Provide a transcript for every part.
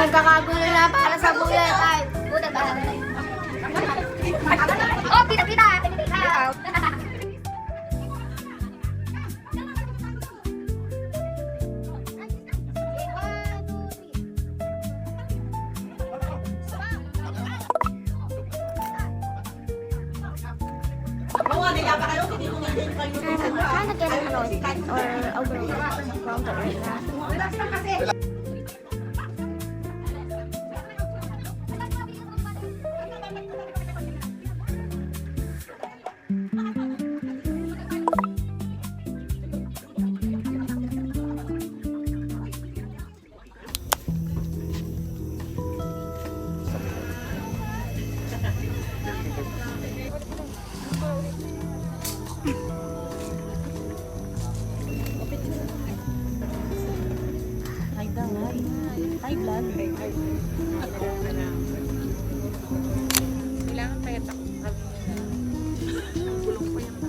nagkakagulo na para sa bullet. Ay, puta ka. Oh, kita. Trying to get an anointing or overall from the arena. High blood. Kailangan kaya takot kami nila. Bulong pa yung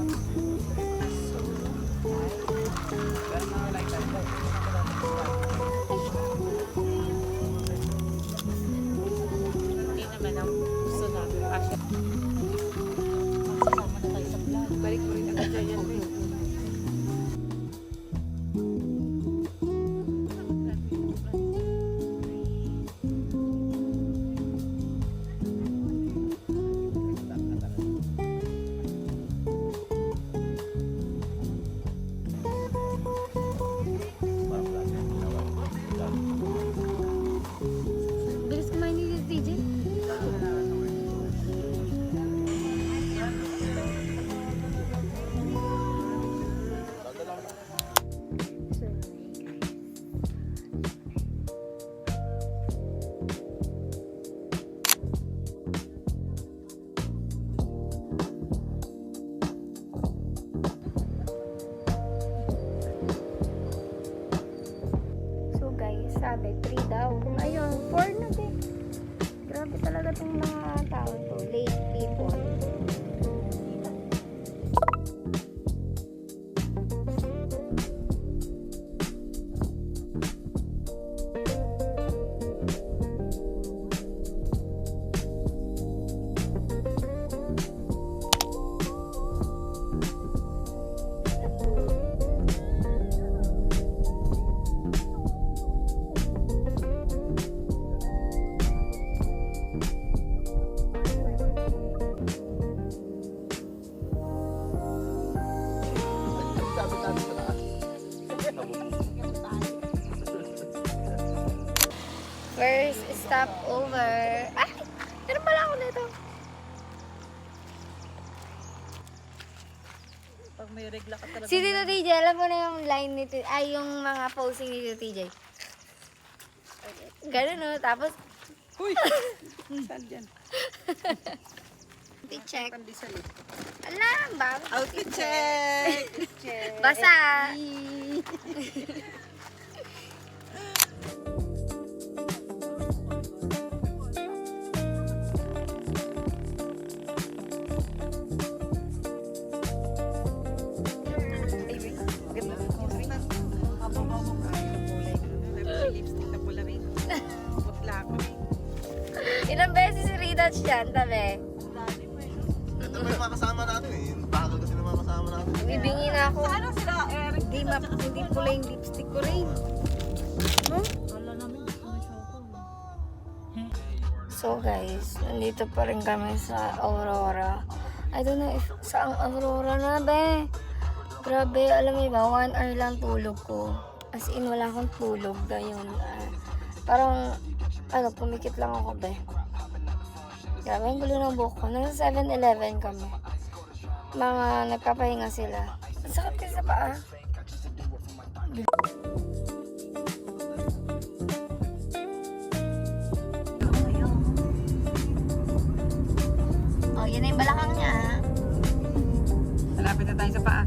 hindi naman ang gusto namin. Kasi masasama na tayo sa vlog. Balik mo rin agad dyan yan. Bilis kumain ni TJ. So guys, sabi 3 daw. Ayun, 4 na din. Grabe talaga itong mga tao to. Late people. First stop over. Ay! Meron pala ako nito. pag may regla ka talaga. Si Tito TJ, alam mo na yung line ni Tito, ay yung mga posing ni Tito TJ. Ganun no, tapos Uy! Saan dyan? check. Pandesal eh. Alam ba? Outfit check! Basa. Ilang beses si Ridach yan, tabi? Ito ba yung mga kasama natin eh? Yung bagal kasi ng mga kasama natin. Bibingi na ako. Ano sila, Eric? Hindi pula yung lipstick ko rin. No? Wala namin. So guys, nandito pa rin kami sa Aurora. I don't know if saang Aurora na be. Grabe, alam mo ba, 1 hour lang tulog ko. As in, wala akong tulog ngayon. Parang, pumikit lang ako be. Grabe, ang gulo ng buhok ko. Nasa 7-Eleven kami. Mga nagpapahinga sila. Ang sakit kasi sa paa. Oh, yan na yung balakang niya. Malapit na tayo sa paa.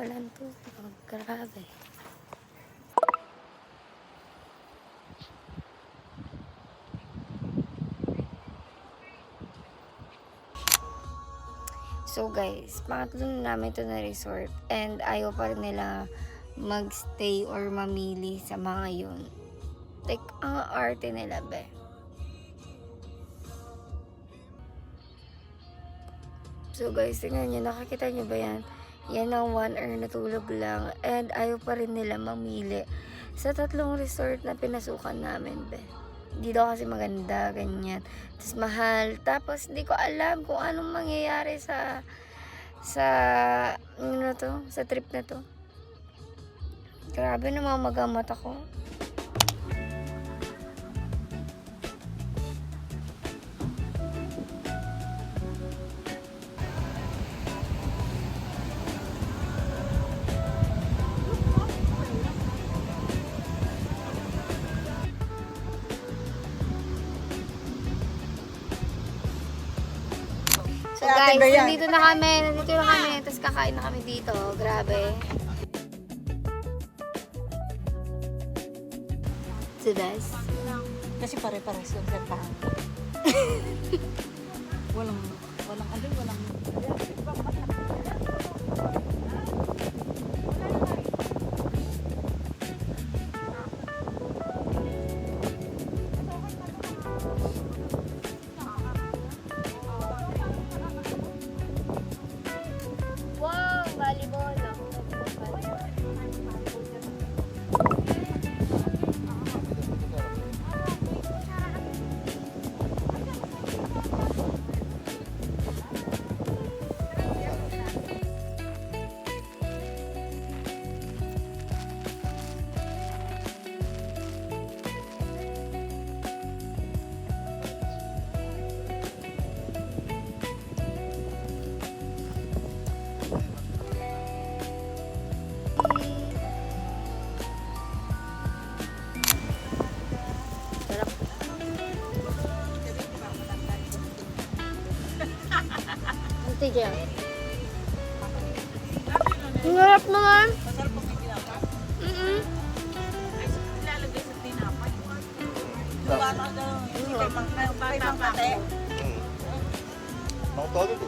pala ito. Oh, grabe. So guys, pangatlo na namin ito na resort and ayaw pa rin nila magstay or mamili sa mga yun. Like, ang arte nila, be. So guys, tingnan nyo, nakakita nyo ba yan? Yan ang 1 hour na tulog lang and ayaw pa rin nila mamili sa 3 resort na pinasukan namin, be. Hindi daw kasi maganda, ganyan. Tapos mahal. Tapos hindi ko alam kung anong mangyayari sa ano na to, sa trip na to. Grabe, namamagamot ako. So guys, nandito na kami, tapos kakain na kami dito. Grabe. So guys, Kasi pare-pares yung serpahan. walang alin, walang... wow, volleyball. Sige. Ang harap naman. Masarap pag may tinapay. Ay, ilalagay sa tinapay. Diba na gano'n? Kay Mang Kate. Mga todo to.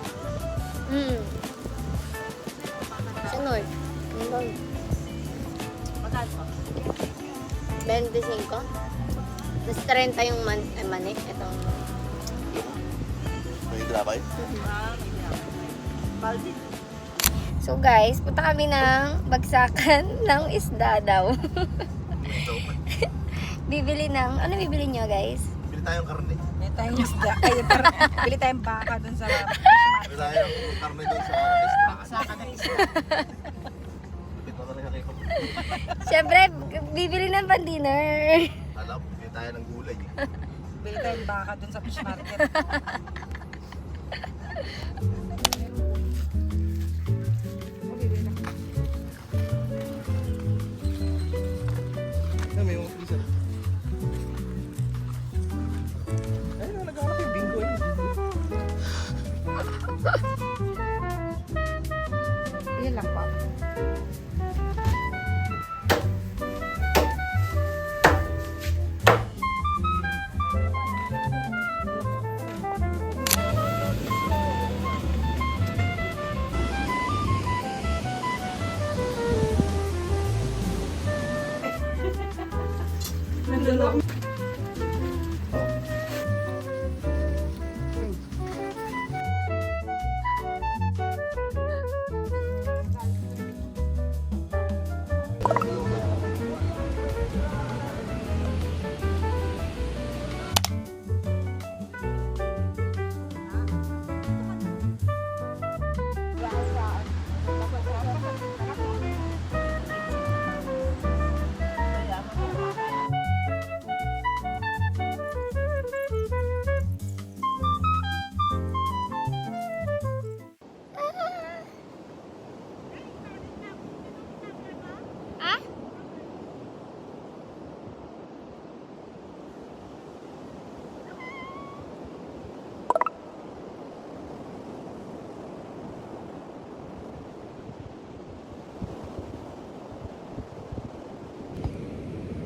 Sa North. Magkano pa? 25. Mas 30 yung mani. Itong... May drabay. Baldi. So guys, punta kami ng bagsakan ng isda daw. Bibili ng... Ano bibili nyo guys? Bili tayong karne. Bili tayong isda. Ay, bili tayong baka dun sa fish Bili tayong karne doon sa isda. Sa isda. Bili mo na rin ako. Siyempre, bibili ng pan-dinner. Alam, bili tayo ng gulay. Bili tayong baka dun sa fish market. May mga freezer. Ay, naghanap yung bingo eh. Yan lang pa.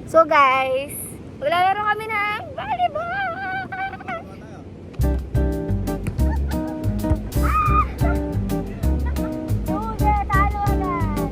So guys, maglalaro kami ng volleyball! Lugi, talo agad!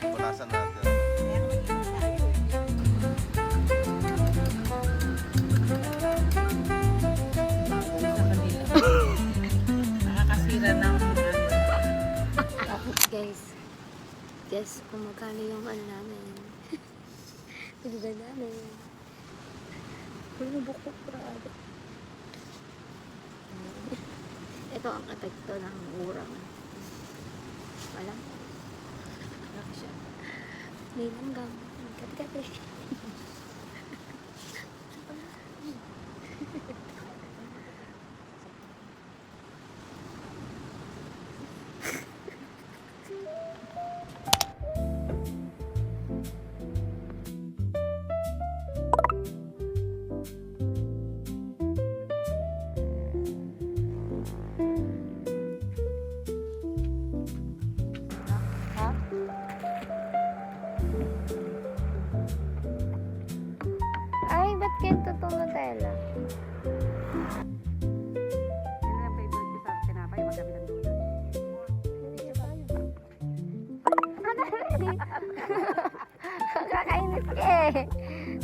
Punasan natin. Nakakasira ng Guys, guess kung magkano yung ano namin. Pagdagan namin. Kung bukok prado. Ito ang epekto ng urang. Wala. Laki siya. May langgam. Kat-kat eh. Ay, ba't ganito to Nutella? Ano yung favorite ko sa tinapay? Magabi ng dulo. Kakainis ka eh.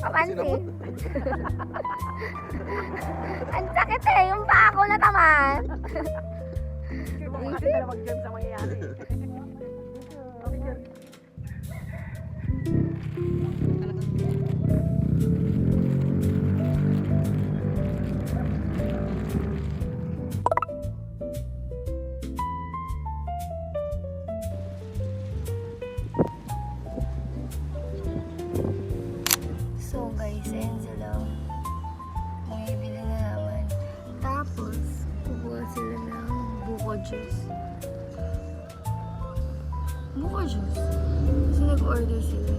Kapansin. Ang sakit eh. Yung paa ko natamaan. Kasi dalawang game sa mangyayari. So guys, ayan sila. Bumibili na naman. Tapos, kukuha sila ng buko juice. Buko juice? Kasi nag-order sila.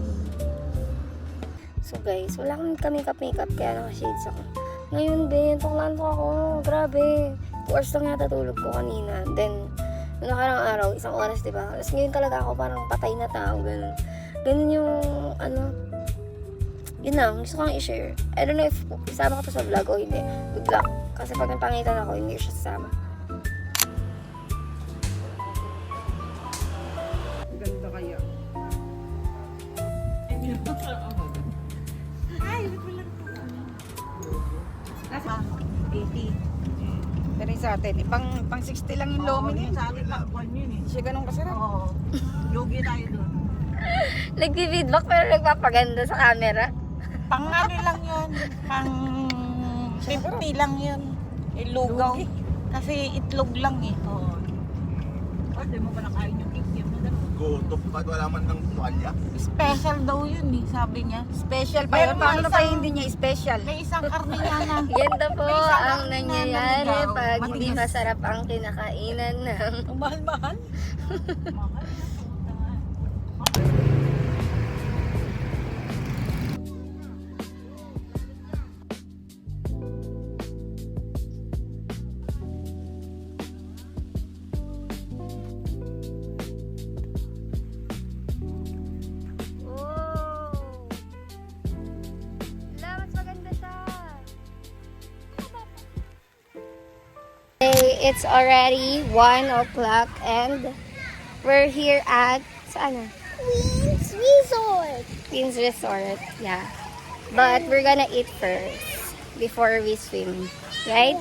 So guys, wala kami makeup kaya naka-shades ako. Ngayon din, tuklanto ako. Grabe. 2 hours lang yata tulog ko kanina. Then, noong nakarang araw, 1 oras, diba? Tapos ngayon talaga ako parang patay na tao. Ganun. Ganun yung, ano, yun lang, gusto kong i-share. I don't know if isama ko to sa vlog o hindi. Good luck. Kasi pag napangitan ako, hindi siya sasama. Ganda kaya. Ay, wala nasa 80. Pero yung sa atin, pang 60 lang yung lomi niya. Sa atin, takbuhan yun eh. Siya ganun kasarap. Oo. Lugi tayo doon. Nag-feedback pero nagpapaganda sa camera. Pang ano lang yun, pang 50 lang yun. Ilugaw. Kasi itlog lang eh. Oo. Pwede mo pa nakain yung kikiam na gano'n. Gutom pa, wala man ng tuwalya. Special daw yun eh, sabi niya. Special pa Pero yun. Paano may pa isang- hindi niya special? May isang karne niya na. Yan daw po May isang ang na nangyayari naligaw, pag hindi matigas. masarap ang kinakainan ng... Ang mahal-mahal. Mahal. Hey, it's already 1 o'clock and we're here at, saan na? Queen's Resort. Queen's Resort, yeah. But we're gonna eat first before we swim, right?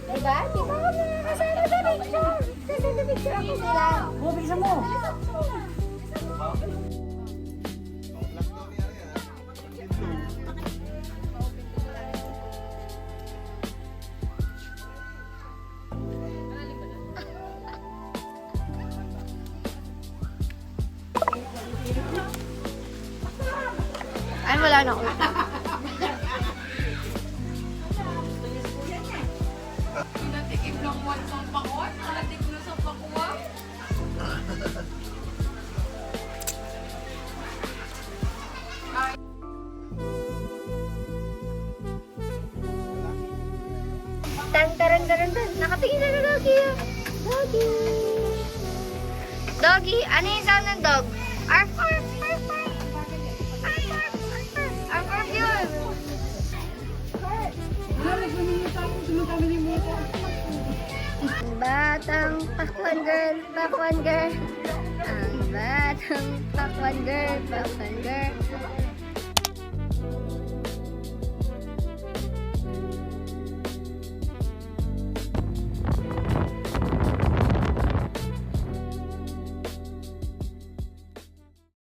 Diba? Di ba kami kasama sa picture? Kasi sa picture ako nila. Bilisan mo. Ay, wala na ako. Tan. Nakatingin na na Doggy. Doggy. Doggy, ano yung sound ng dog? Arf, arf, arf, arf. Arf, arf, arf, arf. Arf, arf yun. Batang pakwan girl, pakwan girl. Ang batang pakwan girl, pakwan girl.